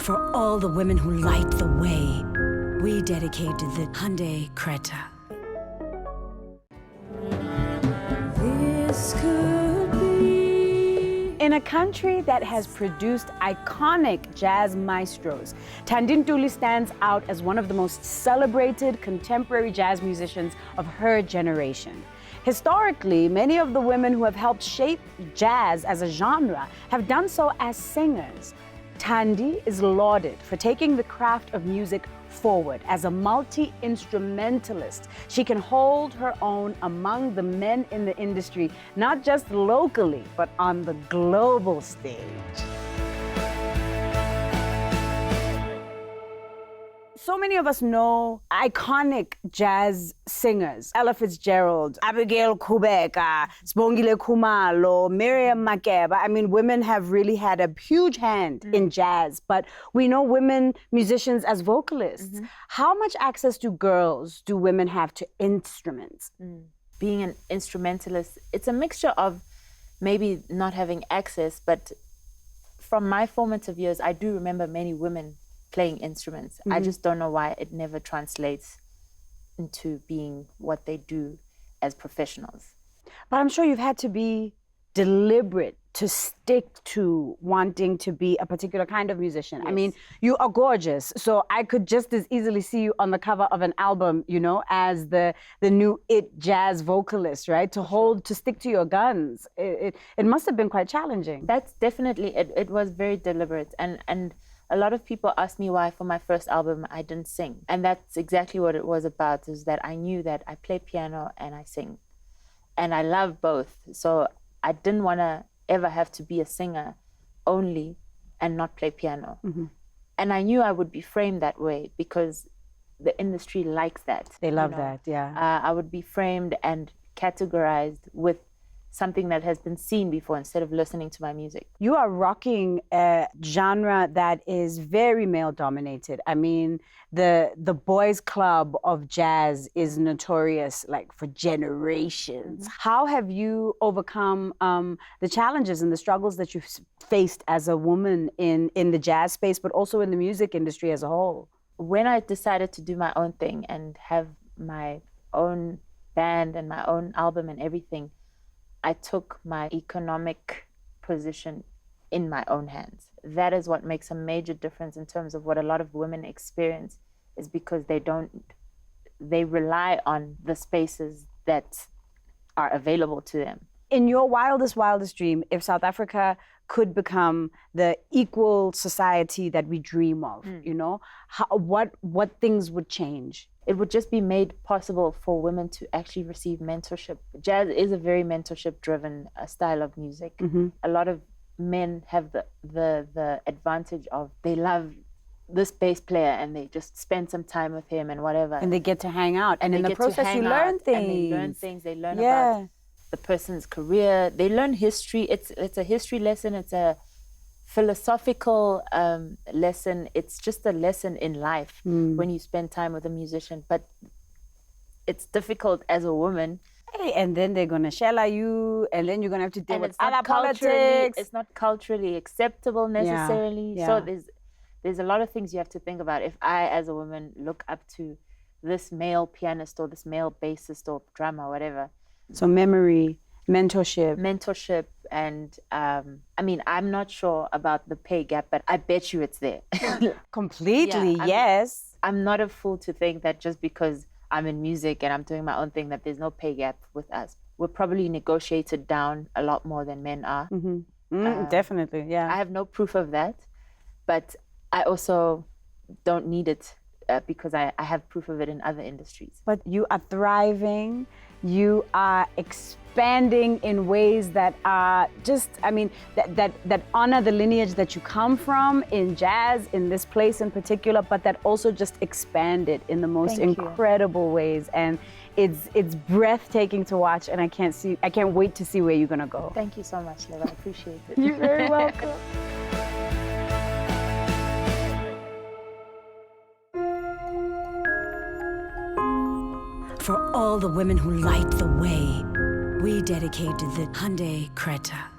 For all the women who light the way, we dedicate the Hyundai Creta. This could be. In a country that has produced iconic jazz maestros, Thandi Ntuli stands out as one of the most celebrated contemporary jazz musicians of her generation. Historically, many of the women who have helped shape jazz as a genre have done so as singers. Thandi is lauded for taking the craft of music forward. As a multi-instrumentalist, she can hold her own among the men in the industry, not just locally, but on the global stage. So many of us know iconic jazz singers, Ella Fitzgerald, Abigail Kubeka, Sibongile Khumalo, Miriam Makeba. I mean, women have really had a huge hand in jazz, but we know women musicians as vocalists. How much access do girls, do women have to instruments? Being an instrumentalist, it's a mixture of maybe not having access, but from my formative years, I do remember many women playing instruments. I just don't know why it never translates into being what they do as professionals. But I'm sure you've had to be deliberate to stick to wanting to be a particular kind of musician. Yes. I mean, you are gorgeous, so I could just as easily see you on the cover of an album, you know, as the new it jazz vocalist, right? To stick to your guns. It must have been quite challenging. That's definitely, it was very deliberate. And a lot of people ask me why for my first album I didn't sing. And that's exactly what it was about, is that I knew that I play piano and I sing. And I love both. So I didn't want to ever have to be a singer only and not play piano. And I knew I would be framed that way because the industry likes that. They love that, yeah. I would be framed and categorized with something that has been seen before instead of listening to my music. You are rocking a genre that is very male dominated. I mean, the boys club of jazz is notorious like for generations. How have you overcome the challenges and the struggles that you've faced as a woman in the jazz space, but also in the music industry as a whole? When I decided to do my own thing and have my own band and my own album and everything, I took my economic position in my own hands. That is what makes a major difference in terms of what a lot of women experience, is because they rely on the spaces that are available to them. In your wildest dream, if South Africa could become the equal society that we dream of, you know, what things would change? It would just be made possible for women to actually receive mentorship. Jazz is a very mentorship-driven style of music. A lot of men have the advantage of they love this bass player and they just spend some time with him and whatever. And they get to hang out. And in the process, you learn things. And they learn things. They learn about the person's career. They learn history. It's a history lesson. It's a philosophical lesson. It's just a lesson in life when you spend time with a musician. But it's difficult as a woman. Hey, and then they're gonna shell at you, and then you're gonna have to deal with other politics. It's not culturally acceptable necessarily. Yeah. So there's a lot of things you have to think about. If I, as a woman, look up to this male pianist or this male bassist or drummer, whatever. So memory, mentorship, and I mean, I'm not sure about the pay gap, but I bet you it's there. Completely, Yeah, yes. I'm not a fool to think that just because I'm in music and I'm doing my own thing that there's no pay gap with us. We're probably negotiated down a lot more than men are. Definitely, yeah. I have no proof of that, but I also don't need it because I have proof of it in other industries. But you are thriving. You are expanding in ways that are just, I mean, that honor the lineage that you come from in jazz, in this place in particular, but that also just expand it in the most incredible ways. And it's breathtaking to watch, and I can't wait to see where you're gonna go. Thank you so much, Lebo. I appreciate it. You're very welcome. For all the women who light the way, we dedicate the Hyundai Creta.